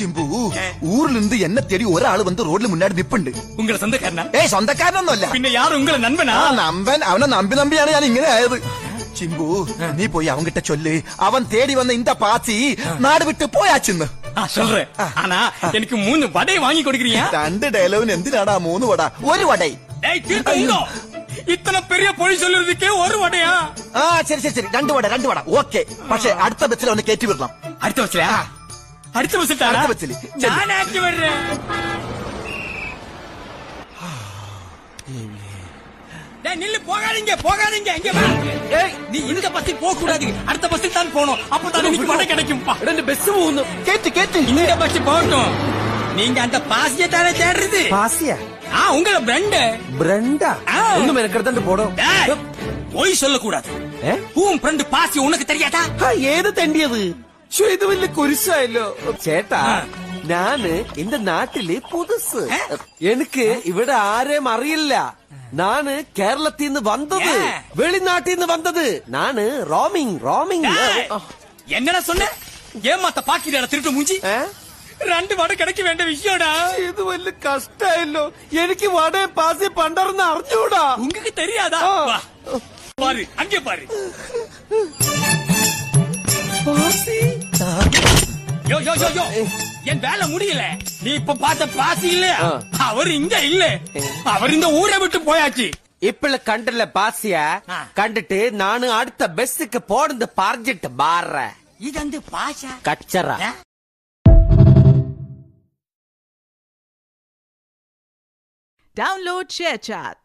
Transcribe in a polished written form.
சிம்பு ஊர்ல இருந்து என்ன தேடி ஒரு ஆளு வந்து ரோட்ல முன்னாடி நிப்புண்டு. உங்களை சொந்தக்காரனா? ஏய் சொந்தக்காரனൊന്നുമല്ല. പിന്നെ யாரு உங்களை நண்பனா? നമ്പൻ അവനെ നമ്പിയാണ് ഞാൻ ഇങ്ങനെ ആയത്. ചിമ്പു നീ പോയി അവൻകിட்ட ചൊല്ല് അവൻ തേടി വന്ന இந்த பாசி നാട് വിട്ട് പോയാച്ചെന്ന്. சொல்றேன். ஆனா எனக்கு 3 வடை வாங்கி கொடுக்கறியா? 2 ഡയലോഗിന് എന്തിനാടാ 3 വട? ഒരു വടை. டேய் தீர்த்தோ. ഇത്ര பெரிய പൊളി சொல்றதுக்கே ஒரு വടയാ? ശരി 2 വട ഓക്കേ. പക്ഷേ അടുത്ത ബസ്സിൽ ഒന്ന് കേറ്റി വിടണം. അടുത്ത ബസ്സിലാ? അടുത്ത ബസ്സിൽ ഞാൻ ആക്കി വരേൻ. டேய் நில்லு, போகாதீங்க இங்க வா. ஏய் நீ இந்த பஸ்ஸில் போக கூடாது, அடுத்த பஸ்ஸில் தான் போணும். அப்பதான் எனக்கு வடை கிடைக்கும்பா. ரெண்டு பஸ் போகுது. கேட்டு இந்த பஸ் போகட்டும். நீங்க அந்த பாசியை தானே தேடுறது? பாசியா? உங்கள பிரண்டா ஒண்ணும் எனக்கு எடுத்து போடும். போய் சொல்லக்கூடாது. உன் ஃப்ரெண்ட் பாசி உனக்கு தெரியாதா? ഏത് തെണ്ടിയത്? ഇത് വലിയ കുരിശായല്ലോ ചേട്ടാ. ഞാന് എന്റെ നാട്ടില് പുതുസ്. എനിക്ക് ഇവിടെ ആരെയും അറിയില്ല. നാണ് കേരളത്തിൽ നിന്ന് വന്നത്, വെളിനാട്ടിൽ നിന്ന് വന്നത്. നാണ് റോമിംഗ്. என்னடா சொன்ன? ஏமாத்த பாக்கிடா திருட்டு மூஞ்சி. 2 വട കിടക്ക് വേണ്ട വിഷയടാ. ഇത് വലിയ കഷ്ടായല്ലോ. എനിക്ക് വട പാസി പണ്ടർന്ന് അറിഞ്ഞൂടാ. உங்களுக்கு தெரியாதா? பாரு அங்கே பாரு. பாசி யோ என் வேலை முடியல. நீ இப்ப பார்த்த பாசி இல்ல, அவர் இங்க இல்ல. அவர் இந்த ஊரை விட்டு போயாச்சு. இப்ப கண்டல பாசிய கண்டுட்டு நானு அடுத்த பஸ்ஸுக்கு போடுந்து பார்ஞ்சிட்டு பாடுறேன். இது அந்த பாஷா கச்சரா. Download ShareChat.